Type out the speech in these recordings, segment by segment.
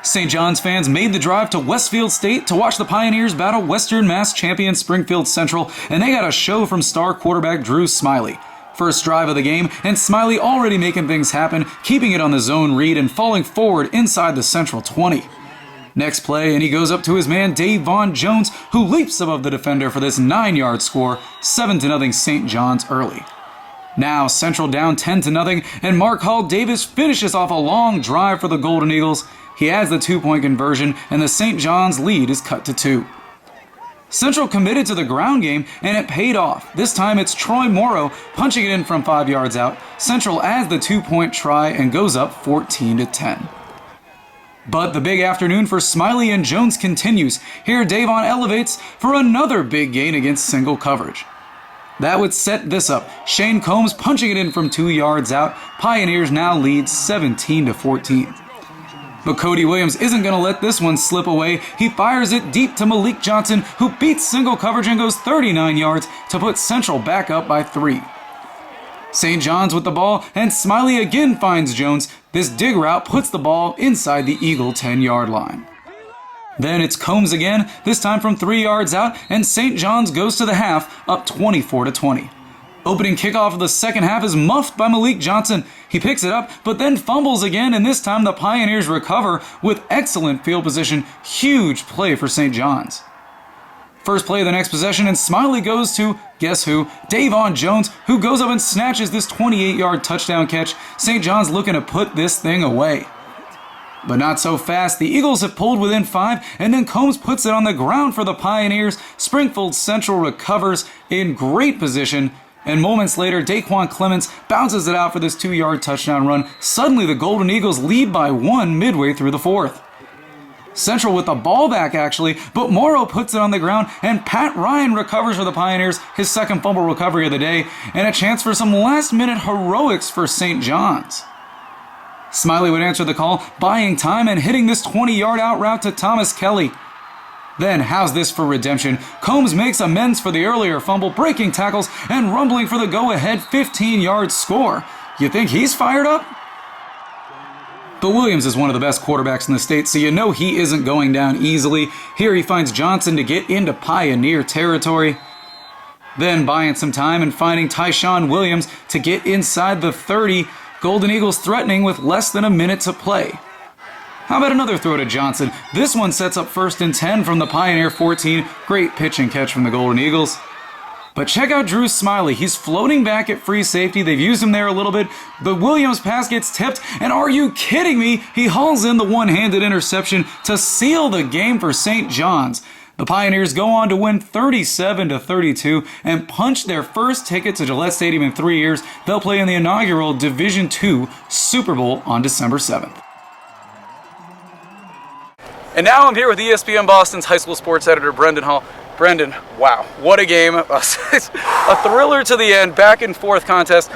St. John's fans made the drive to Westfield State to watch the Pioneers battle Western Mass champion Springfield Central, and they got a show from star quarterback Drew Smiley. First drive of the game, and Smiley already making things happen, keeping it on the zone read and falling forward inside the Central 20. Next play, and he goes up to his man Davon Jones, who leaps above the defender for this 9-yard score, 7-0 St. John's early. Now Central down 10-0, and Mark Hall Davis finishes off a long drive for the Golden Eagles. He adds the 2-point conversion, and the St. John's lead is cut to 2. Central committed to the ground game, and it paid off. This time it's Troy Morrow punching it in from 5 yards out. Central adds the 2-point try and goes up 14-10. But the big afternoon for Smiley and Jones continues. Here Davon elevates for another big gain against single coverage. That would set this up. Shane Combs punching it in from 2 yards out. Pioneers now lead 17-14. But Cody Williams isn't going to let this one slip away. He fires it deep to Malik Johnson, who beats single coverage and goes 39 yards to put Central back up by 3. St. John's with the ball, and Smiley again finds Jones. This dig route puts the ball inside the Eagle 10-yard line. Then it's Combs again, this time from 3 yards out, and St. John's goes to the half, up 24-20. Opening kickoff of the second half is muffed by Malik Johnson. He picks it up, but then fumbles again, and this time the Pioneers recover with excellent field position. Huge play for St. John's. First play of the next possession, and Smiley goes to, guess who, Davon Jones, who goes up and snatches this 28-yard touchdown catch. St. John's looking to put this thing away. But not so fast. The Eagles have pulled within 5, and then Combs puts it on the ground for the Pioneers. Springfield Central recovers in great position, and moments later, Daquan Clements bounces it out for this 2-yard touchdown run. Suddenly, the Golden Eagles lead by 1 midway through the fourth. Central with the ball back, actually, but Morrow puts it on the ground, and Pat Ryan recovers for the Pioneers, his second fumble recovery of the day, and a chance for some last-minute heroics for St. John's. Smiley would answer the call, buying time and hitting this 20-yard out route to Thomas Kelly. Then, how's this for redemption? Combs makes amends for the earlier fumble, breaking tackles and rumbling for the go-ahead 15-yard score. You think he's fired up? But Williams is one of the best quarterbacks in the state, so you know he isn't going down easily. Here he finds Johnson to get into Pioneer territory. Then buying some time and finding Tyshawn Williams to get inside the 30. Golden Eagles threatening with less than a minute to play. How about another throw to Johnson? This one sets up 1st and 10 from the Pioneer 14. Great pitch and catch from the Golden Eagles. But check out Drew Smiley. He's floating back at free safety. They've used him there a little bit. The Williams pass gets tipped, and are you kidding me? He hauls in the one-handed interception to seal the game for St. John's. The Pioneers go on to win 37-32 and punch their first ticket to Gillette Stadium in 3 years. They'll play in the inaugural Division II Super Bowl on December 7th. And now I'm here with ESPN Boston's high school sports editor, Brendan Hall. Brendan, wow, what a game. A thriller to the end, back and forth contest.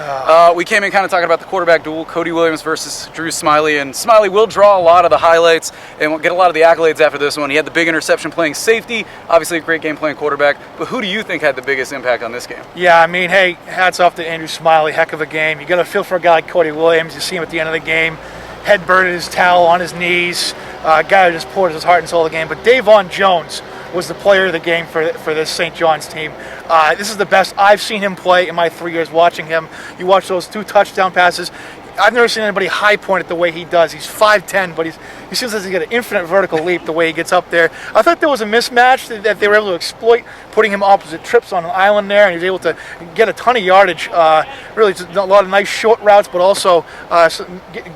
We came in kind of talking about the quarterback duel, Cody Williams versus Drew Smiley, and Smiley will draw a lot of the highlights and will get a lot of the accolades after this one. He had the big interception playing safety, obviously a great game playing quarterback, but who do you think had the biggest impact on this game? Yeah, I mean, hey, hats off to Andrew Smiley, heck of a game. You got to feel for a guy like Cody Williams. You see him at the end of the game, head buried his towel on his knees, guy who just poured his heart and soul of the game. But Davon Jones was the player of the game for this St. John's team. This is the best I've seen him play in my 3 years watching him. You watch those 2 touchdown passes. I've never seen anybody high point it the way he does. He's 5'10", but he seems like he's got an infinite vertical leap the way he gets up there. I thought there was a mismatch that they were able to exploit, putting him opposite trips on an island there, and he was able to get a ton of yardage. Really, a lot of nice short routes, but also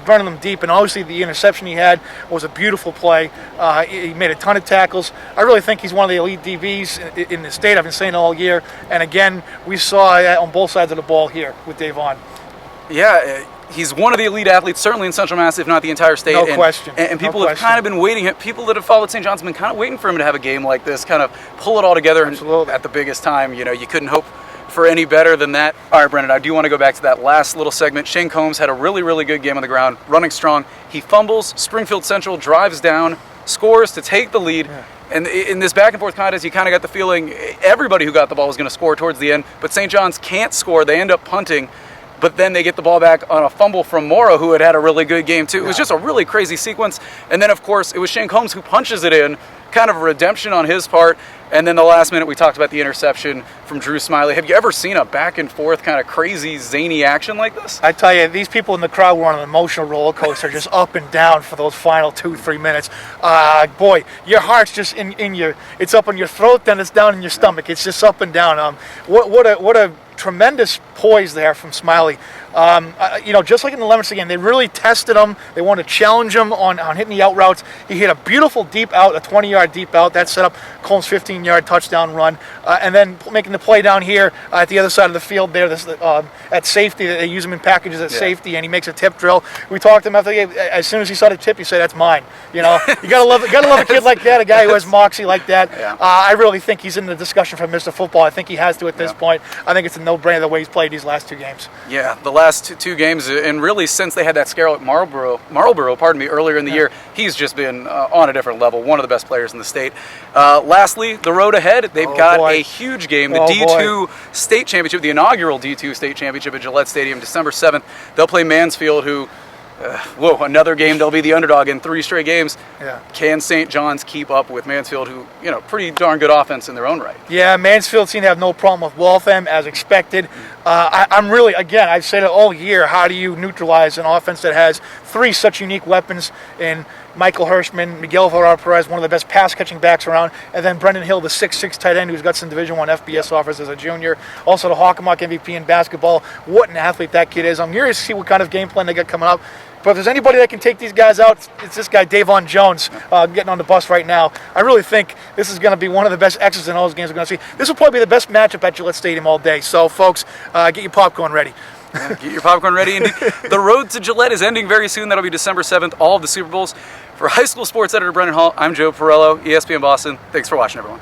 burning them deep. And obviously, the interception he had was a beautiful play. He made a ton of tackles. I really think he's one of the elite DBs in the state. I've been saying it all year. And again, we saw that on both sides of the ball here with Davon. Yeah. He's one of the elite athletes, certainly in Central Mass, if not the entire state. No question. And people have kind of been waiting. People that have followed St. John's have been kind of waiting for him to have a game like this, kind of pull it all together at the biggest time. You know, you couldn't hope for any better than that. All right, Brendan, I do want to go back to that last little segment. Shane Combs had a really, really good game on the ground, running strong. He fumbles. Springfield Central drives down, scores to take the lead. Yeah. And in this back-and-forth contest, you kind of got the feeling everybody who got the ball was going to score towards the end, but St. John's can't score. They end up punting. but then they get the ball back on a fumble from Morrow, who had a really good game too. It was just a really crazy sequence. And then, of course, it was Shank Holmes who punches it in, kind of a redemption on his part. And then the last minute, we talked about the interception from Drew Smiley. Have you ever seen a back and forth kind of crazy, zany action like this? I tell you, these people in the crowd were on an emotional roller coaster, just up and down for those final 2-3 minutes. Boy, your heart's just in your, it's up in your throat, then it's down in your stomach. It's just up and down. What a tremendous poise there from Smiley. Just like in the Lemonster game, they really tested him. They wanted to challenge him on hitting the out routes. He hit a beautiful deep out, a 20-yard deep out. That set up Cole's 15-yard touchdown run. And then making the play down here at the other side of the field there, at safety. They use him in packages at safety, and he makes a tip drill. We talked to him after the game. As soon as he saw the tip, he said, "That's mine." You gotta love a kid like that, a guy who has moxie like that. Yeah. I really think he's in the discussion for Mr. Football. I think he has to at this point. I think it's a no-brainer the way he's played these last 2 games. Yeah, the last two games, and really since they had that scare at Marlboro, earlier in the year, he's just been on a different level, one of the best players in the state. Lastly, the road ahead, they've got a huge game, the D2 state championship, the inaugural D2 state championship at Gillette Stadium, December 7th. They'll play Mansfield, who, another game, they'll be the underdog in 3 straight games. Yeah. Can St. John's keep up with Mansfield, who, pretty darn good offense in their own right? Yeah, Mansfield seem to have no problem with Waltham, as expected. I'm really, again, I've said it all year, how do you neutralize an offense that has 3 such unique weapons in Michael Hirschman, Miguel Ferrar-Perez, one of the best pass-catching backs around, and then Brendan Hill, the 6'6" tight end who's got some Division I FBS offers as a junior. Also the Hockomock MVP in basketball. What an athlete that kid is. I'm curious to see what kind of game plan they got coming up. But if there's anybody that can take these guys out, it's this guy, Davon Jones, getting on the bus right now. I really think this is going to be one of the best X's and O's games we're going to see. This will probably be the best matchup at Gillette Stadium all day. So, folks, get your popcorn ready. Get your popcorn ready. Indeed. The road to Gillette is ending very soon. That'll be December 7th, all of the Super Bowls. For high school sports editor Brendan Hall, I'm Joe Parello, ESPN Boston. Thanks for watching, everyone.